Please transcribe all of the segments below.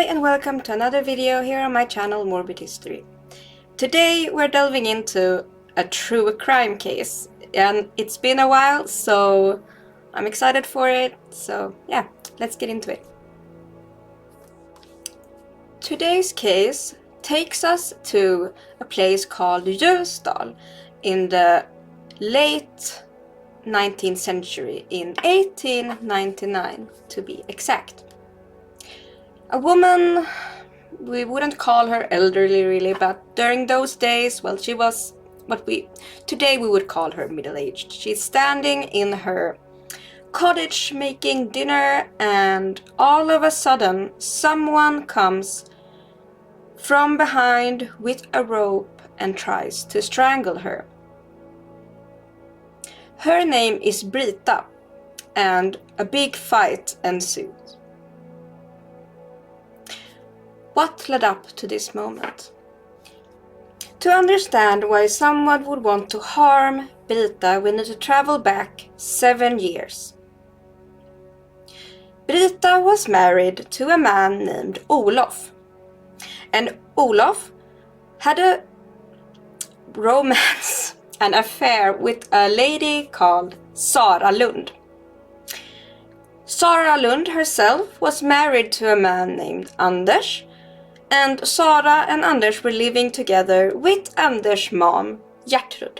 and welcome to another video here on my channel Morbid History. Today we're delving into a true crime case, and it's been a while, so I'm excited for it. So yeah, let's get into it. Today's case takes us to a place called Ljusdal in the late 19th century, in 1899 to be exact. A woman, we wouldn't call her elderly really, but during those days, well, she was what today we would call her middle-aged. She's standing in her cottage making dinner, and all of a sudden someone comes from behind with a rope and tries to strangle her. Her name is Brita, and a big fight ensued. What led up to this moment? To understand why someone would want to harm Brita, we need to travel back 7 years. Brita was married to a man named Olof. And Olof had a romance, an affair with a lady called Sara Lund. Sara Lund herself was married to a man named Anders, and Sara and Anders were living together with Anders' mom, Gertrud.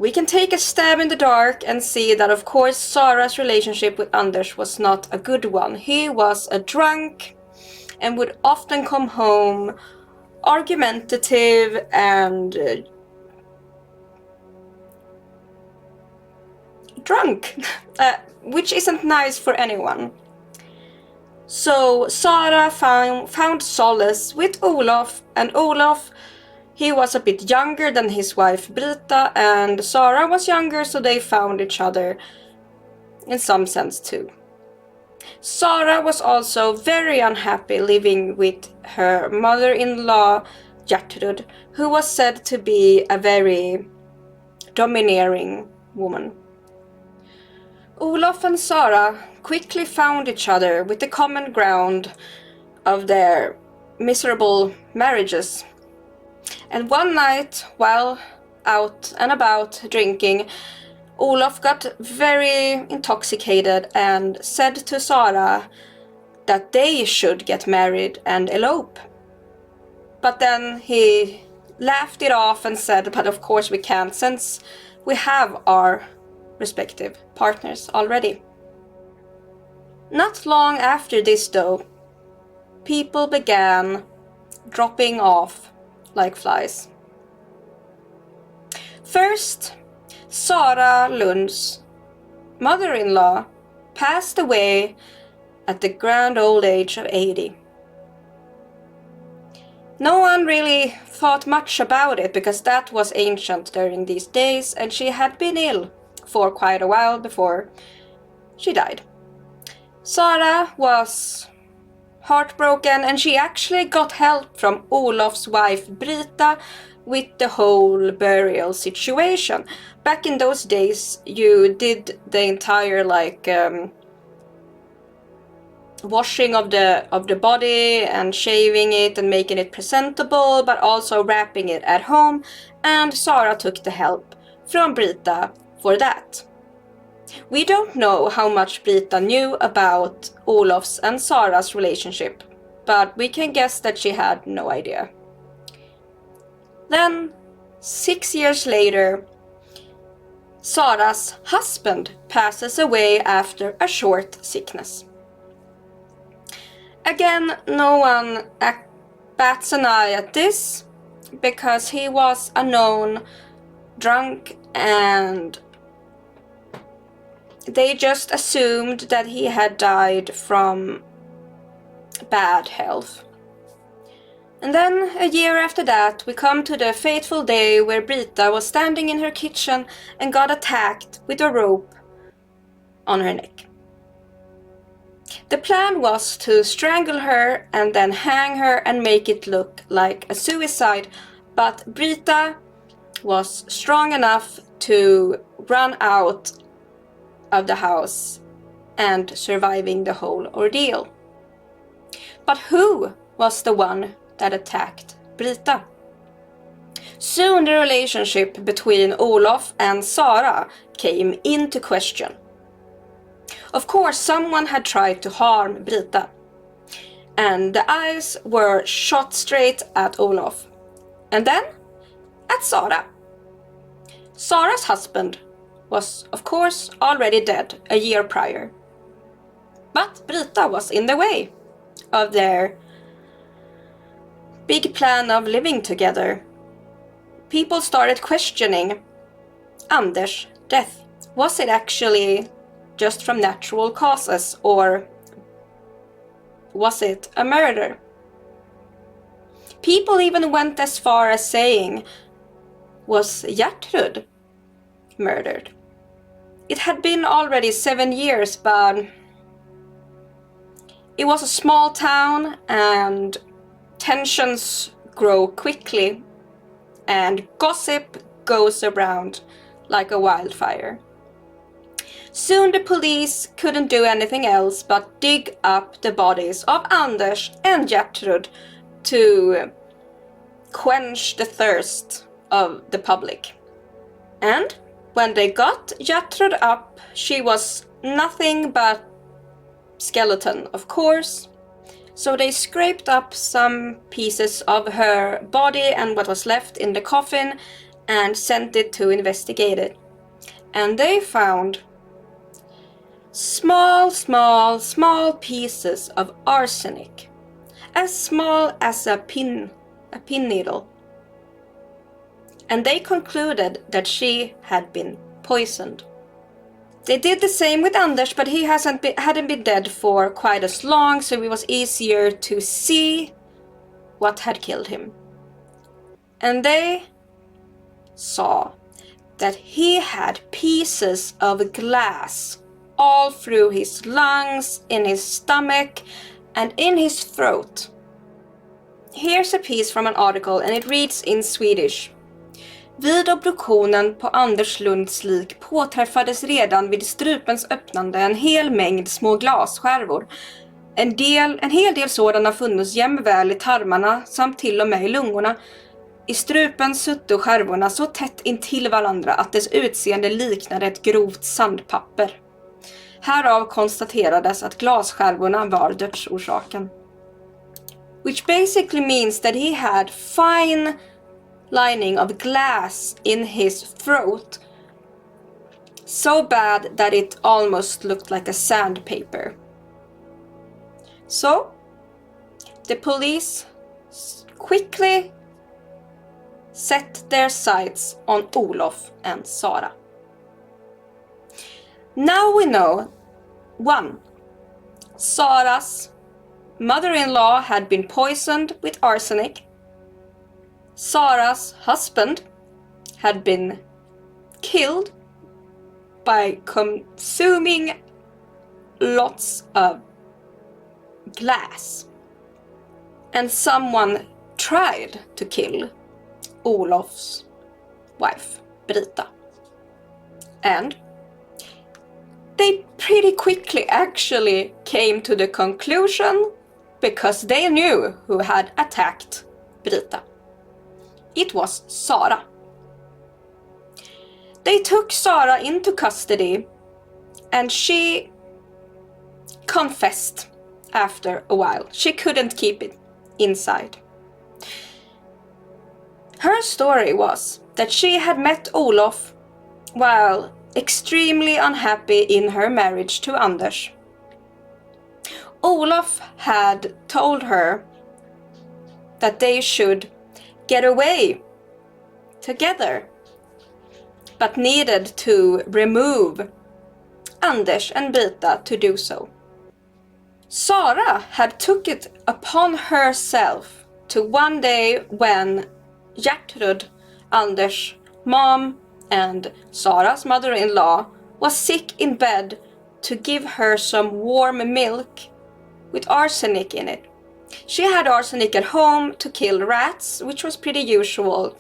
We can take a stab in the dark and see that of course Sara's relationship with Anders was not a good one. He was a drunk and would often come home argumentative and drunk, which isn't nice for anyone. So Sara found solace with Olof, and Olof, he was a bit younger than his wife Brita, and Sara was younger, so they found each other in some sense too. Sara was also very unhappy living with her mother-in-law Gertrud, who was said to be a very domineering woman. Olof and Sara quickly found each other with the common ground of their miserable marriages. And one night, while out and about drinking, Olof got very intoxicated and said to Sara that they should get married and elope. But then he laughed it off and said, but of course we can't, since we have our respective partners already. Not long after this though, people began dropping off like flies. First, Sara Lund's mother-in-law passed away at the grand old age of 80. No one really thought much about it because that was ancient during these days, and she had been ill for quite a while before she died. Sara was heartbroken, and she actually got help from Olof's wife Brita with the whole burial situation. Back in those days you did the entire washing of the body and shaving it and making it presentable, but also wrapping it at home, and Sara took the help from Brita for that. We don't know how much Brita knew about Olof's and Sara's relationship, but we can guess that she had no idea. Then, 6 years later, Sara's husband passes away after a short sickness. Again, no one bats an eye at this, because he was a known drunk, and they just assumed that he had died from bad health. And then a year after that, we come to the fateful day where Brita was standing in her kitchen and got attacked with a rope on her neck. The plan was to strangle her and then hang her and make it look like a suicide, but Brita was strong enough to run out of the house and surviving the whole ordeal. But who was the one that attacked Brita? Soon the relationship between Olof and Sara came into question. Of course, someone had tried to harm Brita, and the eyes were shot straight at Olof, and then at Sara. Sara's husband was, of course, already dead a year prior, but Brita was in the way of their big plan of living together. People started questioning Anders' death. Was it actually just from natural causes, or was it a murder? People even went as far as saying, was Gertrud murdered? It had been already 7 years, but it was a small town and tensions grow quickly and gossip goes around like a wildfire. Soon the police couldn't do anything else but dig up the bodies of Anders and Gertrud to quench the thirst of the public. And when they got Gertrud up, she was nothing but skeleton, of course. So they scraped up some pieces of her body and what was left in the coffin and sent it to investigate it. And they found small pieces of arsenic, as small as a pin needle. And they concluded that she had been poisoned. They did the same with Anders, but he hadn't been dead for quite as long, so it was easier to see what had killed him. And they saw that he had pieces of glass all through his lungs, in his stomach, and in his throat. Here's a piece from an article, and it reads in Swedish. Vid obduktionen på Anders Lunds lik påträffades redan vid strupens öppnande en hel mängd små glasskärvor. En hel del sådana funnits jämväl i tarmarna samt till och med i lungorna. I strupen sutto skärvorna så tätt intill varandra att dess utseende liknade ett grovt sandpapper. Härav konstaterades att glasskärvorna var dödsorsaken. Which basically means that he had fine lining of glass in his throat, so bad that it almost looked like a sandpaper. So, the police quickly set their sights on Olof and Sara. Now we know, 1. Sara's mother-in-law had been poisoned with arsenic. Sara's husband had been killed by consuming lots of glass. And someone tried to kill Olof's wife, Brita. And they pretty quickly actually came to the conclusion, because they knew who had attacked Brita. It was Sara. They took Sara into custody and she confessed after a while. She couldn't keep it inside. Her story was that she had met Olof while extremely unhappy in her marriage to Anders. Olof had told her that they should get away together, but needed to remove Anders and Brita to do so. Sara had took it upon herself to one day when Gertrud, Anders' mom and Sara's mother-in-law, was sick in bed, to give her some warm milk with arsenic in it. She had arsenic at home to kill rats, which was pretty usual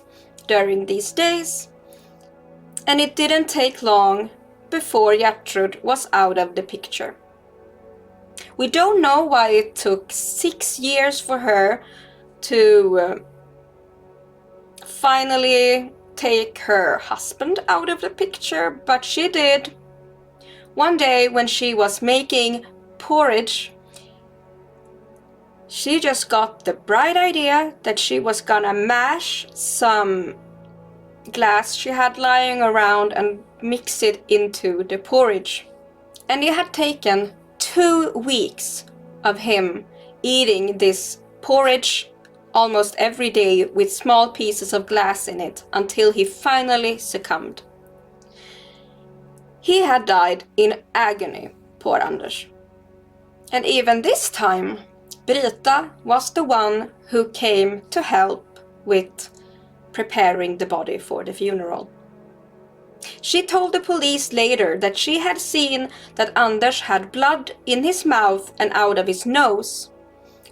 during these days. And it didn't take long before Gertrud was out of the picture. We don't know why it took 6 years for her to finally take her husband out of the picture, but she did. One day when she was making porridge, she just got the bright idea that she was gonna mash some glass she had lying around and mix it into the porridge. And it had taken 2 weeks of him eating this porridge almost every day with small pieces of glass in it until he finally succumbed. He had died in agony, poor Anders. And even this time, Brita was the one who came to help with preparing the body for the funeral. She told the police later that she had seen that Anders had blood in his mouth and out of his nose,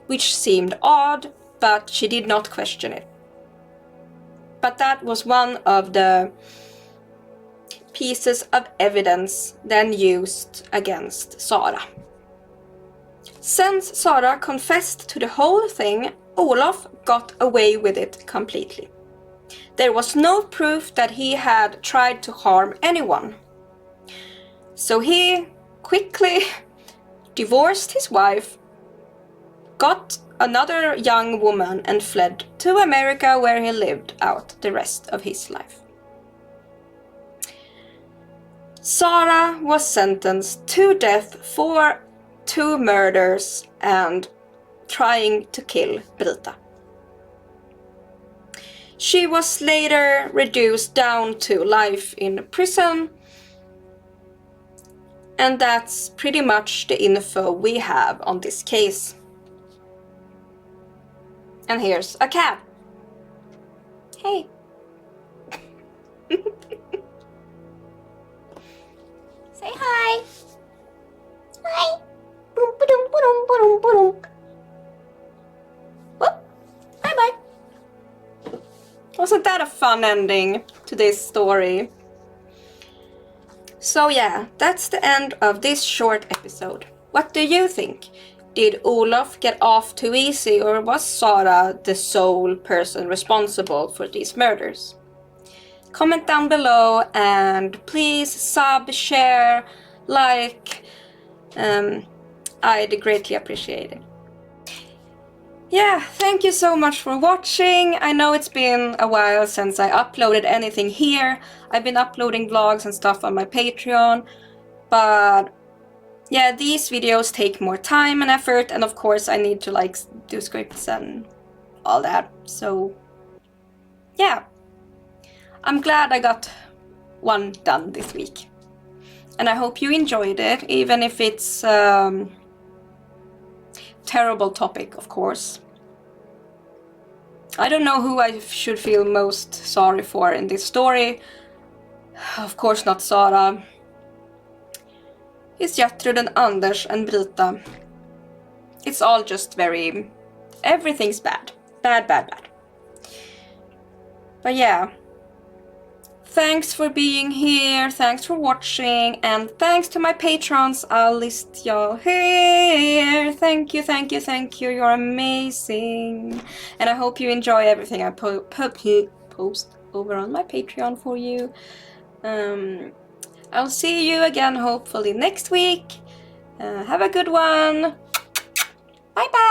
which seemed odd, but she did not question it. But that was one of the pieces of evidence then used against Sara. Since Sara confessed to the whole thing, Olof got away with it completely. There was no proof that he had tried to harm anyone. So he quickly divorced his wife, got another young woman and fled to America, where he lived out the rest of his life. Sara was sentenced to death for 2 murders and trying to kill Brita. She was later reduced down to life in prison, and that's pretty much the info we have on this case. And here's a cat. Hey. Say hi. Hi. Boom, ba-dum, ba-dum, ba-dum, ba-dum. Whoop. Bye-bye. Wasn't that a fun ending to this story? So yeah, that's the end of this short episode. What do you think? Did Olof get off too easy, or was Sara the sole person responsible for these murders? Comment down below, and please sub, share, like. I'd greatly appreciate it. Yeah, thank you so much for watching. I know it's been a while since I uploaded anything here. I've been uploading vlogs and stuff on my Patreon, but yeah, these videos take more time and effort, and of course I need to like do scripts and all that. So yeah, I'm glad I got one done this week. And I hope you enjoyed it, even if it's terrible topic, of course. I don't know who I should feel most sorry for in this story. Of course not Sara. It's Gertrud and Anders and Brita. It's all just very... everything's bad. Bad, bad, bad. But yeah. Thanks for being here, thanks for watching, and thanks to my patrons. I'll list y'all here. Thank you, thank you, thank you. You're amazing. And I hope you enjoy everything I post over on my Patreon for you. I'll see you again hopefully next week. Have a good one. Bye bye.